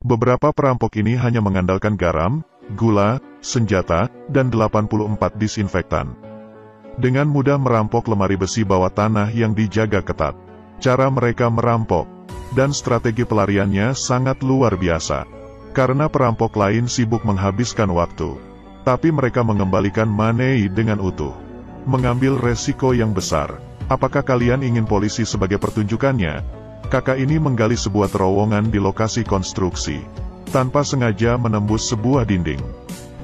Beberapa perampok ini hanya mengandalkan garam, gula, senjata, dan 84 disinfektan. Dengan mudah merampok lemari besi bawah tanah yang dijaga ketat. Cara mereka merampok dan strategi pelariannya sangat luar biasa. Karena perampok lain sibuk menghabiskan waktu, tapi mereka mengembalikan money dengan utuh. Mengambil resiko yang besar. Apakah kalian ingin polisi sebagai pertunjukannya? Kakak ini menggali sebuah terowongan di lokasi konstruksi. Tanpa sengaja menembus sebuah dinding.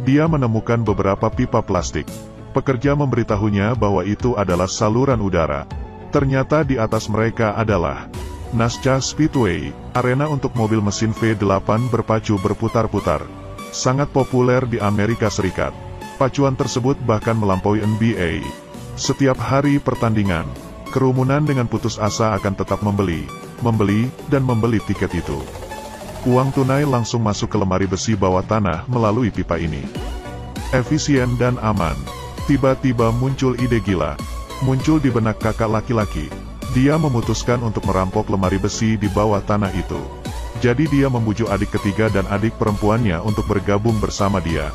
Dia menemukan beberapa pipa plastik. Pekerja memberitahunya bahwa itu adalah saluran udara. Ternyata di atas mereka adalah NASCAR Speedway, arena untuk mobil mesin V8 berpacu berputar-putar. Sangat populer di Amerika Serikat. Pacuan tersebut bahkan melampaui NBA. Setiap hari pertandingan, kerumunan dengan putus asa akan tetap membeli, dan membeli tiket itu. Uang tunai langsung masuk ke lemari besi bawah tanah melalui pipa ini. Efisien dan aman. Tiba-tiba muncul ide gila. Muncul di benak kakak laki-laki. Dia memutuskan untuk merampok lemari besi di bawah tanah itu. Jadi dia membujuk adik ketiga dan adik perempuannya untuk bergabung bersama dia.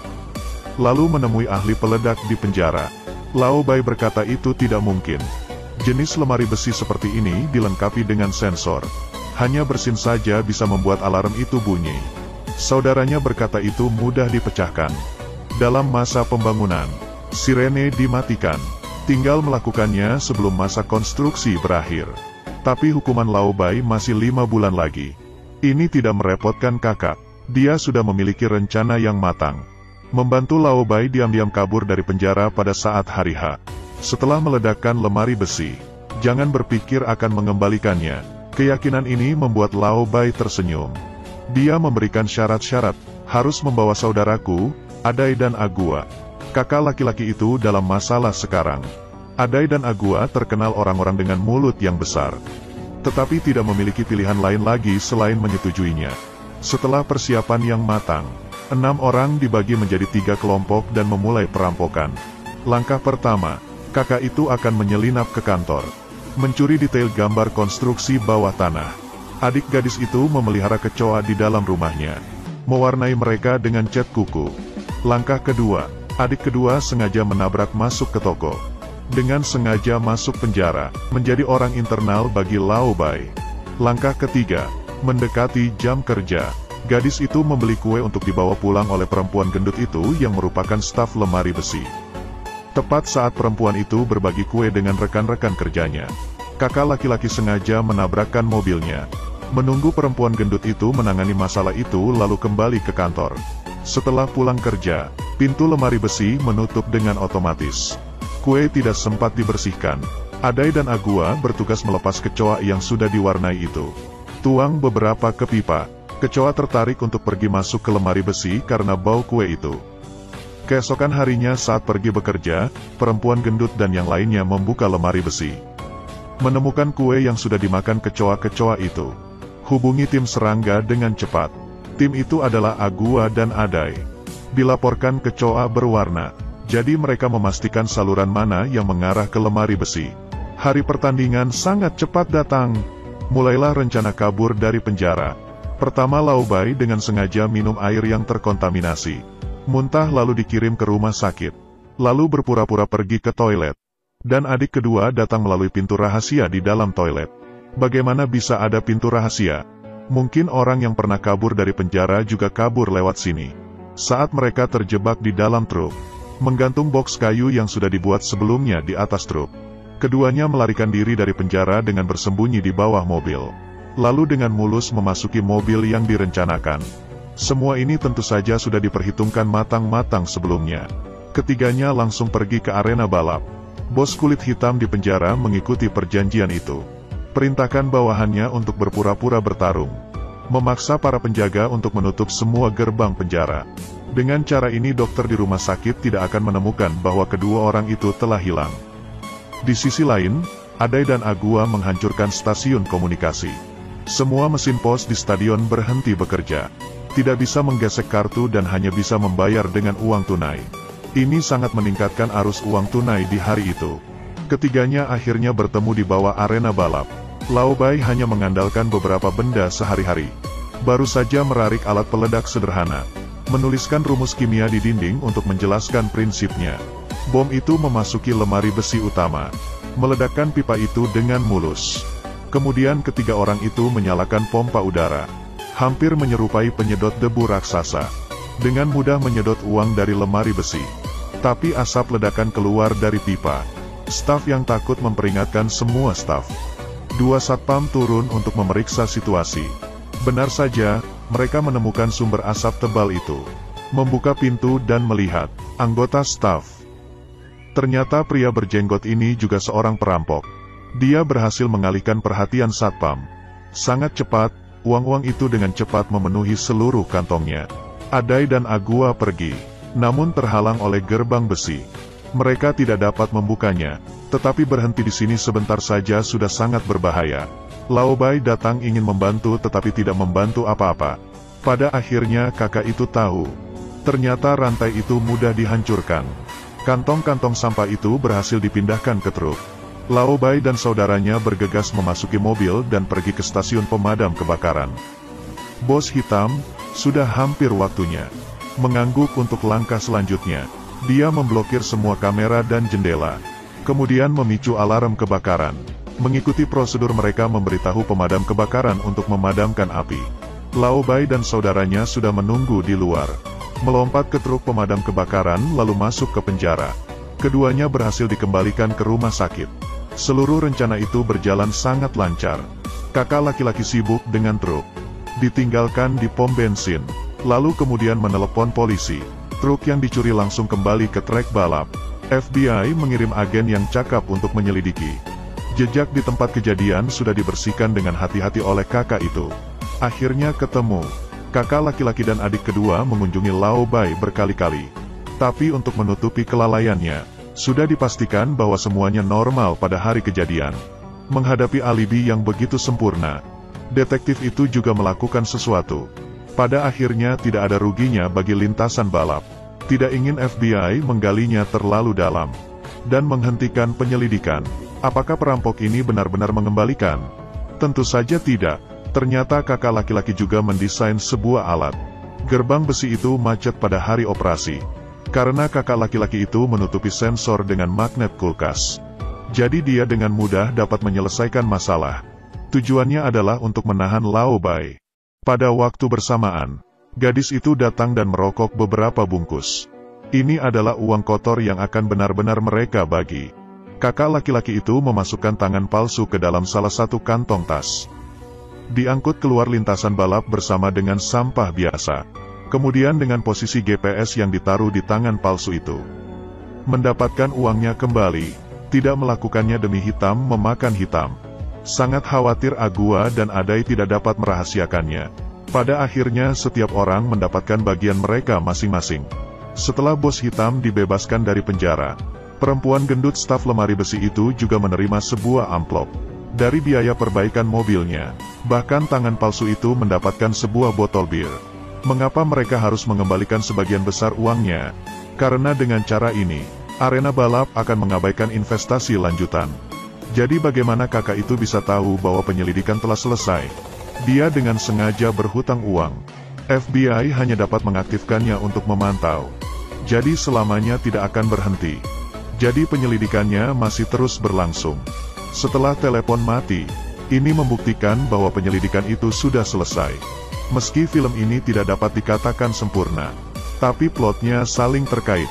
Lalu menemui ahli peledak di penjara. Lao Bai berkata itu tidak mungkin. Jenis lemari besi seperti ini dilengkapi dengan sensor. Hanya bersin saja bisa membuat alarm itu bunyi. Saudaranya berkata itu mudah dipecahkan. Dalam masa pembangunan, sirene dimatikan. Tinggal melakukannya sebelum masa konstruksi berakhir. Tapi hukuman Lao Bai masih 5 bulan lagi. Ini tidak merepotkan kakak. Dia sudah memiliki rencana yang matang. Membantu Lao Bai diam-diam kabur dari penjara pada saat hari H. Setelah meledakkan lemari besi, jangan berpikir akan mengembalikannya. Keyakinan ini membuat Lao Bai tersenyum. Dia memberikan syarat-syarat, harus membawa saudaraku, Adai dan Agua. Kakak laki-laki itu dalam masalah sekarang. Adai dan Agua terkenal orang-orang dengan mulut yang besar. Tetapi tidak memiliki pilihan lain lagi selain menyetujuinya. Setelah persiapan yang matang, 6 orang dibagi menjadi 3 kelompok dan memulai perampokan. Langkah pertama, kakak itu akan menyelinap ke kantor. Mencuri detail gambar konstruksi bawah tanah. Adik gadis itu memelihara kecoa di dalam rumahnya. Mewarnai mereka dengan cat kuku. Langkah kedua, adik kedua sengaja menabrak masuk ke toko. Dengan sengaja masuk penjara, menjadi orang internal bagi Lao Bai. Langkah ketiga, mendekati jam kerja. Gadis itu membeli kue untuk dibawa pulang oleh perempuan gendut itu yang merupakan staf lemari besi. Tepat saat perempuan itu berbagi kue dengan rekan-rekan kerjanya, kakak laki-laki sengaja menabrakkan mobilnya. Menunggu perempuan gendut itu menangani masalah itu lalu kembali ke kantor. Setelah pulang kerja, pintu lemari besi menutup dengan otomatis. Kue tidak sempat dibersihkan. Adai dan Agua bertugas melepas kecoa yang sudah diwarnai itu. Tuang beberapa ke pipa. Kecoa tertarik untuk pergi masuk ke lemari besi karena bau kue itu. Keesokan harinya saat pergi bekerja, perempuan gendut dan yang lainnya membuka lemari besi. Menemukan kue yang sudah dimakan kecoa-kecoa itu. Hubungi tim serangga dengan cepat. Tim itu adalah Agua dan Adai. Dilaporkan kecoa berwarna. Jadi mereka memastikan saluran mana yang mengarah ke lemari besi. Hari pertandingan sangat cepat datang. Mulailah rencana kabur dari penjara. Pertama Lao Bai dengan sengaja minum air yang terkontaminasi. Muntah lalu dikirim ke rumah sakit. Lalu berpura-pura pergi ke toilet. Dan adik kedua datang melalui pintu rahasia di dalam toilet. Bagaimana bisa ada pintu rahasia? Mungkin orang yang pernah kabur dari penjara juga kabur lewat sini. Saat mereka terjebak di dalam truk, menggantung boks kayu yang sudah dibuat sebelumnya di atas truk. Keduanya melarikan diri dari penjara dengan bersembunyi di bawah mobil. Lalu dengan mulus memasuki mobil yang direncanakan. Semua ini tentu saja sudah diperhitungkan matang-matang sebelumnya. Ketiganya langsung pergi ke arena balap. Bos kulit hitam di penjara mengikuti perjanjian itu. Perintahkan bawahannya untuk berpura-pura bertarung. Memaksa para penjaga untuk menutup semua gerbang penjara. Dengan cara ini dokter di rumah sakit tidak akan menemukan bahwa kedua orang itu telah hilang. Di sisi lain, Adai dan Agua menghancurkan stasiun komunikasi. Semua mesin pos di stadion berhenti bekerja. Tidak bisa menggesek kartu dan hanya bisa membayar dengan uang tunai. Ini sangat meningkatkan arus uang tunai di hari itu. Ketiganya akhirnya bertemu di bawah arena balap. Lao Bai hanya mengandalkan beberapa benda sehari-hari. Baru saja merarik alat peledak sederhana. Menuliskan rumus kimia di dinding untuk menjelaskan prinsipnya. Bom itu memasuki lemari besi utama. Meledakkan pipa itu dengan mulus. Kemudian ketiga orang itu menyalakan pompa udara. Hampir menyerupai penyedot debu raksasa. Dengan mudah menyedot uang dari lemari besi. Tapi asap ledakan keluar dari pipa. Staf yang takut memperingatkan semua staf. Dua satpam turun untuk memeriksa situasi. Benar saja, mereka menemukan sumber asap tebal itu. Membuka pintu dan melihat anggota staf. Ternyata pria berjenggot ini juga seorang perampok. Dia berhasil mengalihkan perhatian satpam. Sangat cepat, uang-uang itu dengan cepat memenuhi seluruh kantongnya. Adai dan Agua pergi, namun terhalang oleh gerbang besi. Mereka tidak dapat membukanya, tetapi berhenti di sini sebentar saja sudah sangat berbahaya. Laobai datang ingin membantu tetapi tidak membantu apa-apa. Pada akhirnya kakak itu tahu. Ternyata rantai itu mudah dihancurkan. Kantong-kantong sampah itu berhasil dipindahkan ke truk. Laobai dan saudaranya bergegas memasuki mobil dan pergi ke stasiun pemadam kebakaran. Bos hitam, sudah hampir waktunya. Mengangguk untuk langkah selanjutnya. Dia memblokir semua kamera dan jendela. Kemudian memicu alarm kebakaran. Mengikuti prosedur mereka memberitahu pemadam kebakaran untuk memadamkan api. Laobai dan saudaranya sudah menunggu di luar. Melompat ke truk pemadam kebakaran lalu masuk ke penjara. Keduanya berhasil dikembalikan ke rumah sakit. Seluruh rencana itu berjalan sangat lancar. Kakak laki-laki sibuk dengan truk. Ditinggalkan di pom bensin. Lalu kemudian menelepon polisi. Truk yang dicuri langsung kembali ke trek balap. FBI mengirim agen yang cakap untuk menyelidiki. Jejak di tempat kejadian sudah dibersihkan dengan hati-hati oleh kakak itu. Akhirnya ketemu. Kakak laki-laki dan adik kedua mengunjungi Laobai berkali-kali. Tapi untuk menutupi kelalaiannya, sudah dipastikan bahwa semuanya normal pada hari kejadian. Menghadapi alibi yang begitu sempurna, detektif itu juga melakukan sesuatu. Pada akhirnya tidak ada ruginya bagi lintasan balap. Tidak ingin FBI menggalinya terlalu dalam. Dan menghentikan penyelidikan. Apakah perampok ini benar-benar mengembalikan? Tentu saja tidak. Ternyata kakak laki-laki juga mendesain sebuah alat. Gerbang besi itu macet pada hari operasi. Karena kakak laki-laki itu menutupi sensor dengan magnet kulkas. Jadi dia dengan mudah dapat menyelesaikan masalah. Tujuannya adalah untuk menahan Laobai. Pada waktu bersamaan, gadis itu datang dan merokok beberapa bungkus. Ini adalah uang kotor yang akan benar-benar mereka bagi. Kakak laki-laki itu memasukkan tangan palsu ke dalam salah satu kantong tas. Diangkut keluar lintasan balap bersama dengan sampah biasa. Kemudian dengan posisi GPS yang ditaruh di tangan palsu itu. Mendapatkan uangnya kembali, tidak melakukannya demi hitam memakan hitam. Sangat khawatir Agua dan Adai tidak dapat merahasiakannya. Pada akhirnya setiap orang mendapatkan bagian mereka masing-masing. Setelah bos hitam dibebaskan dari penjara, perempuan gendut staf lemari besi itu juga menerima sebuah amplop. Dari biaya perbaikan mobilnya, bahkan tangan palsu itu mendapatkan sebuah botol bir. Mengapa mereka harus mengembalikan sebagian besar uangnya? Karena dengan cara ini, arena balap akan mengabaikan investasi lanjutan. Jadi bagaimana kakak itu bisa tahu bahwa penyelidikan telah selesai? Dia dengan sengaja berhutang uang. FBI hanya dapat mengaktifkannya untuk memantau. Jadi selamanya tidak akan berhenti. Jadi penyelidikannya masih terus berlangsung. Setelah telepon mati, ini membuktikan bahwa penyelidikan itu sudah selesai. Meski film ini tidak dapat dikatakan sempurna, tapi plotnya saling terkait.